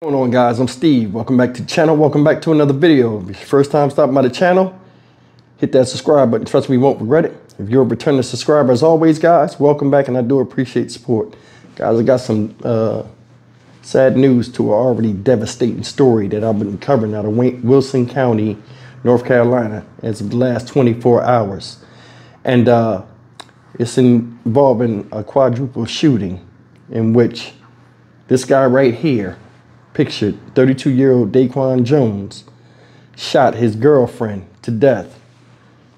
What's going on, guys? I'm Steve. Welcome back to the channel. Welcome back to another video. If it's your first time stopping by the channel, hit that subscribe button. Trust me, you won't regret it. If you're a returning subscriber, as always, guys, welcome back, and I do appreciate support. Guys, I got some sad news to an already devastating story that I've been covering out of Wilson County, North Carolina, as of the last 24 hours. And it's involving a quadruple shooting in which this guy right here, pictured, 32-year-old Daquan Jones, shot his girlfriend to death.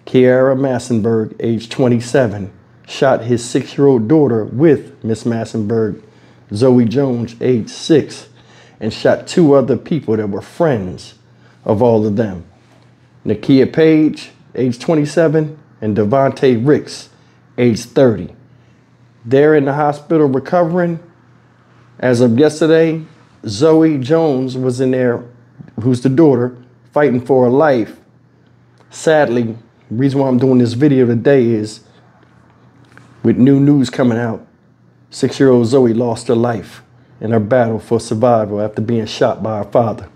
Kiara Massenberg, age 27, shot his 6-year-old daughter with Miss Massenberg, Zoe Jones, age 6, and shot 2 other people that were friends of all of them. Nakia Page, age 27, and Devontae Ricks, age 30. They're in the hospital recovering. As of yesterday, Zoe Jones was in there, who's the daughter, fighting for her life. Sadly, the reason why I'm doing this video today is with new news coming out, 6-year-old Zoe lost her life in her battle for survival after being shot by her father.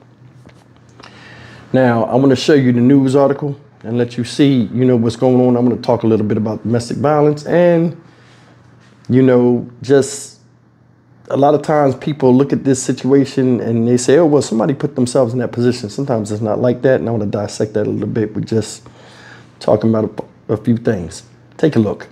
Now, I want to show you the news article and let you see, what's going on. I'm going to talk a little bit about domestic violence and, just a lot of times people look at this situation and they say, oh, well, somebody put themselves in that position. Sometimes it's not like that, and I want to dissect that a little bit with just talking about a few things. Take a look.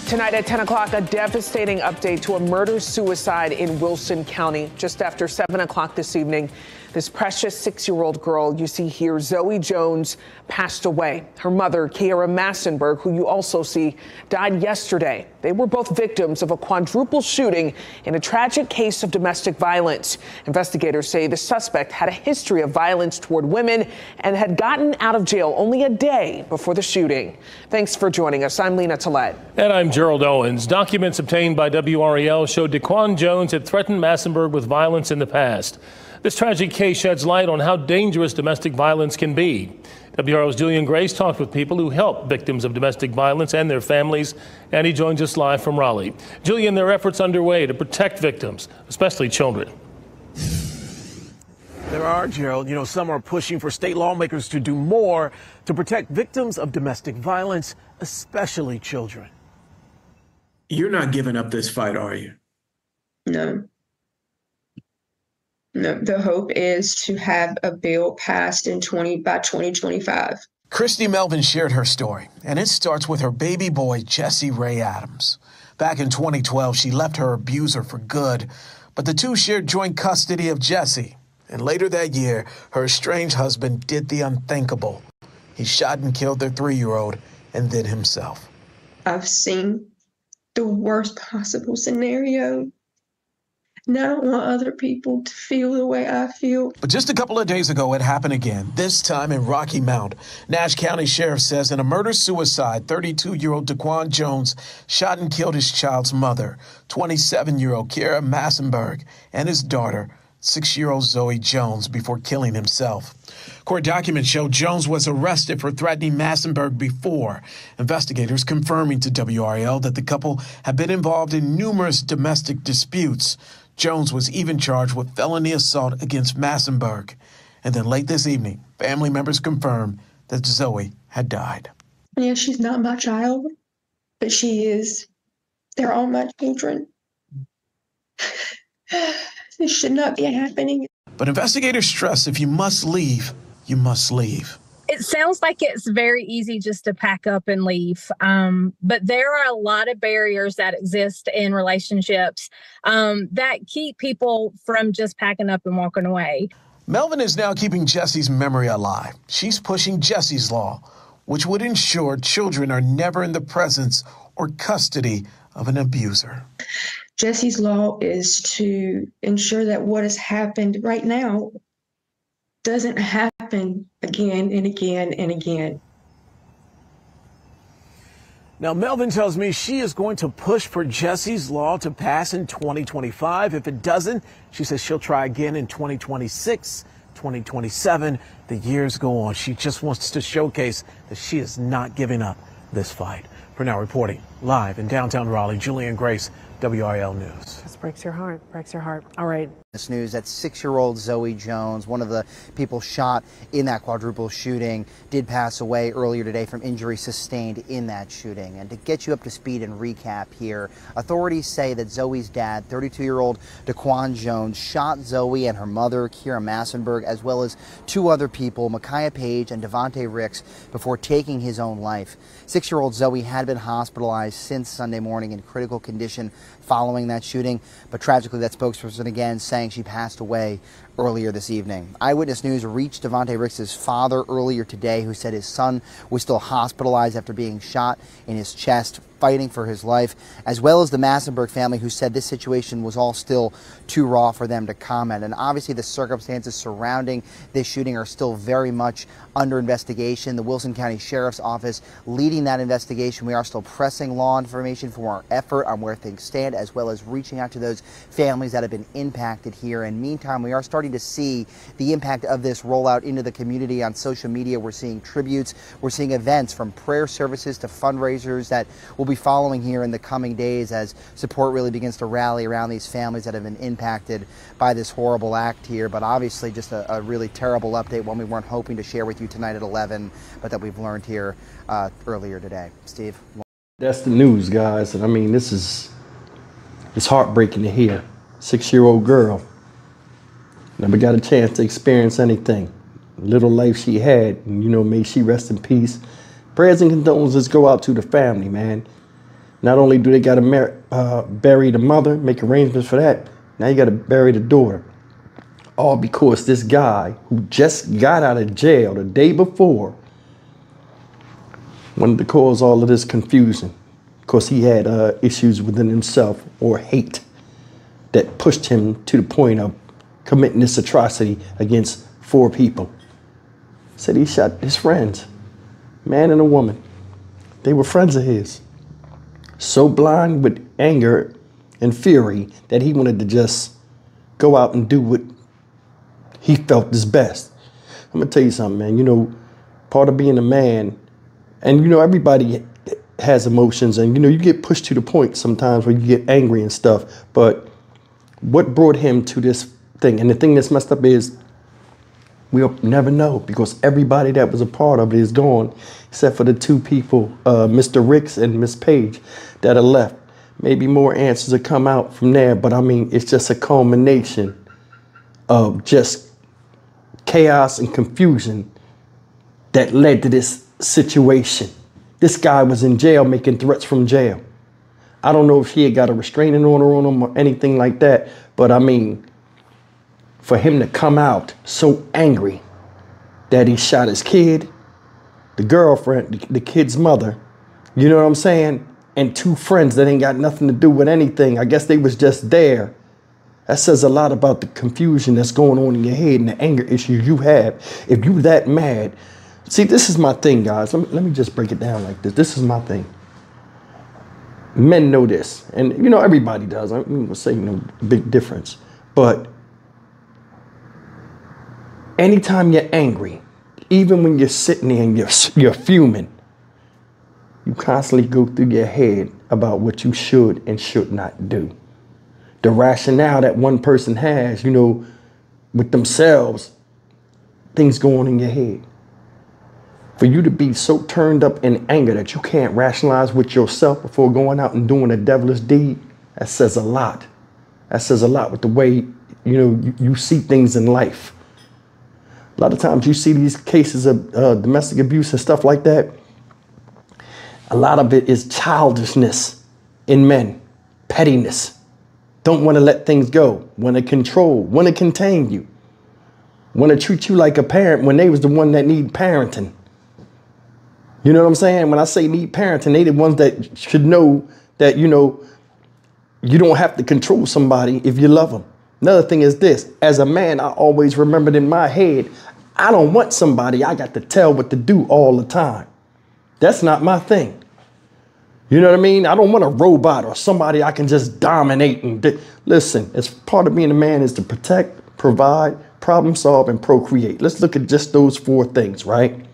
Tonight at 10 o'clock, a devastating update to a murder-suicide in Wilson County. Just after 7 o'clock this evening, this precious 6-year-old girl you see here, Zoe Jones, passed away. Her mother, Kiara Massenberg, who you also see, died yesterday. They were both victims of a quadruple shooting in a tragic case of domestic violence. Investigators say the suspect had a history of violence toward women and had gotten out of jail only a day before the shooting. Thanks for joining us. I'm Lena Tillett. And I'm Gerald Owens. Documents obtained by WRAL show Daquan Jones had threatened Massenberg with violence in the past. This tragic case sheds light on how dangerous domestic violence can be. WRAL's Julian Grace talked with people who help victims of domestic violence and their families, and he joins us live from Raleigh. Julian, there are efforts underway to protect victims, especially children. There are, Gerald. Some are pushing for state lawmakers to do more to protect victims of domestic violence, especially children. You're not giving up this fight, are you? No. No, the hope is to have a bill passed by 2025. Christy Melvin shared her story, and it starts with her baby boy, Jesse Ray Adams. Back in 2012, she left her abuser for good, but the two shared joint custody of Jesse. And later that year, her estranged husband did the unthinkable. He shot and killed their 3-year-old and then himself. I've seen the worst possible scenario. And I don't want other people to feel the way I feel. But just a couple of days ago, it happened again, this time in Rocky Mount. Nash County Sheriff says in a murder-suicide, 32-year-old Daquan Jones shot and killed his child's mother, 27-year-old Kiara Massenberg, and his daughter, 6-year-old Zoe Jones, before killing himself. Court documents show Jones was arrested for threatening Massenberg before. Investigators confirming to WRAL that the couple had been involved in numerous domestic disputes. Jones was even charged with felony assault against Massenberg. And then late this evening, family members confirmed that Zoe had died. Yeah, she's not my child, but she is. They're all my children. This should not be happening. But investigators stress if you must leave, you must leave. It sounds like it's very easy just to pack up and leave. But there are a lot of barriers that exist in relationships that keep people from just packing up and walking away. Melvin is now keeping Jesse's memory alive. She's pushing Jesse's Law, which would ensure children are never in the presence or custody of an abuser. Jesse's Law is to ensure that what has happened right now doesn't happen again and again and again. Now, Melvin tells me she is going to push for Jesse's Law to pass in 2025. If it doesn't, she says she'll try again in 2026, 2027. The years go on. She just wants to showcase that she is not giving up this fight. For now, reporting live in downtown Raleigh, Julian Grace, WRL News. This breaks your heart, All right. This news that 6-year-old Zoe Jones, one of the people shot in that quadruple shooting, did pass away earlier today from injuries sustained in that shooting. And to get you up to speed and recap here, authorities say that Zoe's dad, 32-year-old Daquan Jones, shot Zoe and her mother, Kira Massenberg, as well as 2 other people, Micaiah Page and Devontae Ricks, before taking his own life. 6-year-old Zoe had been hospitalized since Sunday morning in critical condition following that shooting, but tragically that spokesperson again saying she passed away earlier this evening. Eyewitness News reached Devontae Ricks' father earlier today, who said his son was still hospitalized after being shot in his chest, fighting for his life, as well as the Massenberg family, who said this situation was all still too raw for them to comment. And obviously the circumstances surrounding this shooting are still very much under investigation. The Wilson County Sheriff's Office leading that investigation. We are still pressing law information for our effort on where things stand, as well as reaching out to those families that have been impacted here. And meantime, we are starting to see the impact of this rollout into the community on social media. We're seeing tributes, we're seeing events from prayer services to fundraisers that will be following here in the coming days as support really begins to rally around these families that have been impacted by this horrible act here. But obviously just a really terrible update, one we weren't hoping to share with you tonight at 11, but that we've learned here earlier today. Steve? That's the news, guys. And I mean, it's heartbreaking to hear. 6-year-old girl never got a chance to experience anything. Little life she had, and, you know, may she rest in peace. Prayers and condolences go out to the family, man. Not only do they got to bury the mother, make arrangements for that, now you got to bury the daughter. All because this guy who just got out of jail the day before wanted to cause all of this confusion because he had issues within himself or hate that pushed him to the point of committing this atrocity against 4 people. Said he shot his friends, man and a woman. They were friends of his. So blind with anger and fury that he wanted to just go out and do what he felt is best. I'm gonna tell you something, man. You know, part of being a man, and you know, everybody has emotions, and you know, you get pushed to the point sometimes where you get angry and stuff, but what brought him to this thing? And the thing that's messed up is we'll never know, because everybody that was a part of it is gone, except for the 2 people, Mr. Ricks and Miss Page, that are left. Maybe more answers will come out from there, but I mean, it's just a culmination of just chaos and confusion that led to this situation. This guy was in jail making threats from jail. I don't know if he had got a restraining order on him or anything like that, but I mean, for him to come out so angry that he shot his kid, the girlfriend, the kid's mother, you know what I'm saying? And 2 friends that ain't got nothing to do with anything. I guess they was just there. That says a lot about the confusion that's going on in your head and the anger issues you have. If you that mad, see, this is my thing, guys. Let me just break it down like this. This is my thing. Men know this, and you know, everybody does. I'm gonna say, you know, big difference. But anytime you're angry, even when you're sitting there and you're fuming, you constantly go through your head about what you should and should not do. The rationale that one person has, you know, with themselves, things go on in your head. For you to be so turned up in anger that you can't rationalize with yourself before going out and doing a devilish deed, that says a lot. That says a lot with the way, you know, you see things in life. A lot of times you see these cases of domestic abuse and stuff like that. A lot of it is childishness in men, pettiness. Don't want to let things go, want to control, want to contain you, want to treat you like a parent when they was the one that need parenting. You know what I'm saying? When I say need parenting, they the ones that should know that, you know, you don't have to control somebody if you love them. Another thing is this, as a man, I always remembered in my head, I don't want somebody I got to tell what to do all the time. That's not my thing. You know what I mean? I don't want a robot or somebody I can just dominate and listen, it's part of being a man is to protect, provide, problem solve, and procreate. Let's look at just those 4 things, right?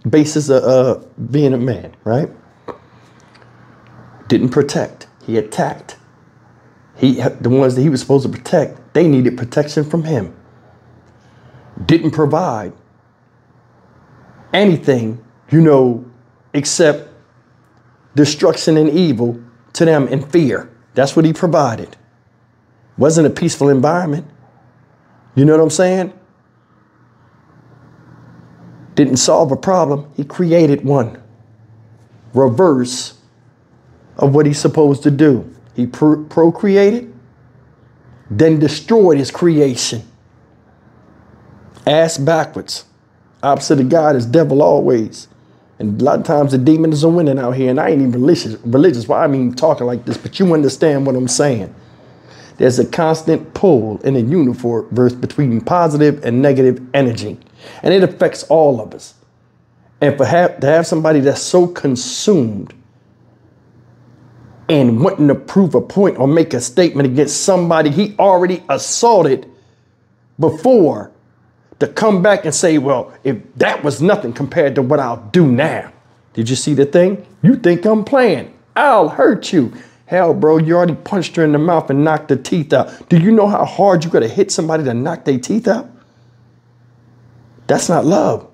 Basis of being a man, right? Didn't protect. He attacked. The ones that he was supposed to protect, they needed protection from him. Didn't provide anything, you know, except destruction and evil to them and fear. That's what he provided. Wasn't a peaceful environment. You know what I'm saying? Didn't solve a problem. He created one. Reverse of what he's supposed to do. He procreated, then destroyed his creation. Ass backwards. Opposite of God is devil always. And a lot of times the demon is winning out here, and I ain't even religious. Why I mean talking like this, but you understand what I'm saying. There's a constant pull in the universe between positive and negative energy, and it affects all of us. And to have somebody that's so consumed and wanting to prove a point or make a statement against somebody he already assaulted before, to come back and say, well, if that was nothing compared to what I'll do now. Did you see the thing? You think I'm playing? I'll hurt you. Hell, bro, you already punched her in the mouth and knocked her teeth out. Do you know how hard you got to hit somebody to knock their teeth out? That's not love.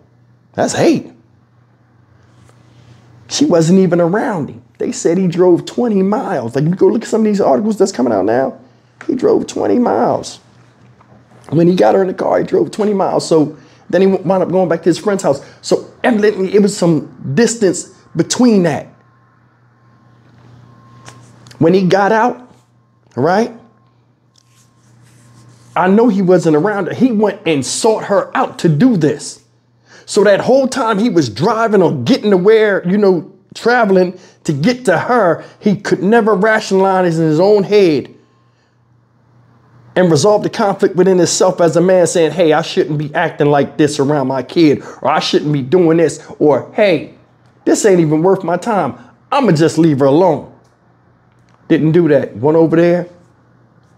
That's hate. She wasn't even around him. They said he drove 20 miles. Like, you go look at some of these articles that's coming out now. He drove 20 miles. When he got her in the car, he drove 20 miles. So then he wound up going back to his friend's house. So evidently it was some distance between that. When he got out, right? I know he wasn't around her. He went and sought her out to do this. So that whole time he was driving or getting to where, you know, traveling to get to her, he could never rationalize in his own head and resolve the conflict within himself as a man, saying, hey, I shouldn't be acting like this around my kid, or I shouldn't be doing this, or hey, this ain't even worth my time. I'ma just leave her alone. Didn't do that. Went over there,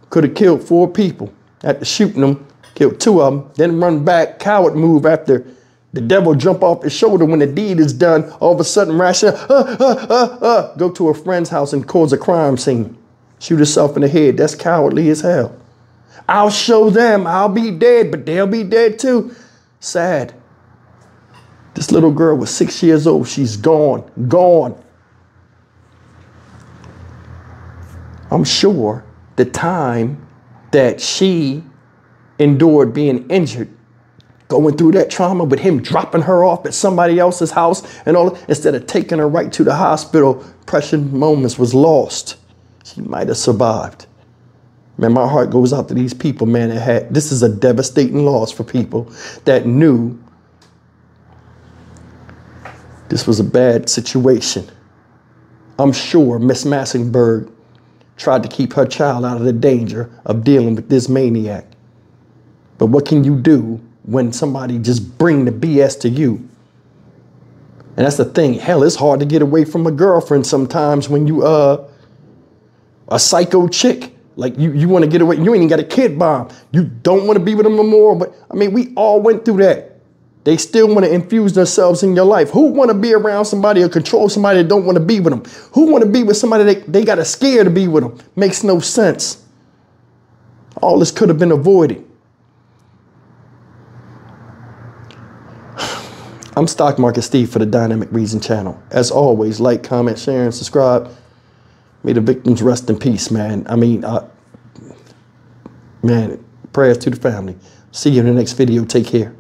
could have killed 4 people. After shooting them, killed 2 of them, then run back, coward move after the devil jump off his shoulder when the deed is done. All of a sudden, go to a friend's house and cause a crime scene. Shoot herself in the head. That's cowardly as hell. I'll show them I'll be dead, but they'll be dead too. Sad. This little girl was 6 years old. She's gone. I'm sure the time that she endured being injured, going through that trauma with him dropping her off at somebody else's house and all, instead of taking her right to the hospital, precious moments was lost. She might have survived. Man, my heart goes out to these people, man. This is a devastating loss for people that knew this was a bad situation. I'm sure Miss Massenberg tried to keep her child out of the danger of dealing with this maniac. But what can you do when somebody just bring the BS to you? And that's the thing. Hell, it's hard to get away from a girlfriend sometimes when you a psycho chick. Like you want to get away. You ain't even got a kid bomb. You don't want to be with them no more. But I mean, we all went through that. They still want to infuse themselves in your life. Who want to be around somebody or control somebody that don't want to be with them? Who want to be with somebody that they got to scare to be with them? Makes no sense. All this could have been avoided. I'm Stock Market Steve for the Dynamic Reason channel. As always, like, comment, share, and subscribe. May the victims rest in peace, man. I mean, man, prayers to the family. See you in the next video. Take care.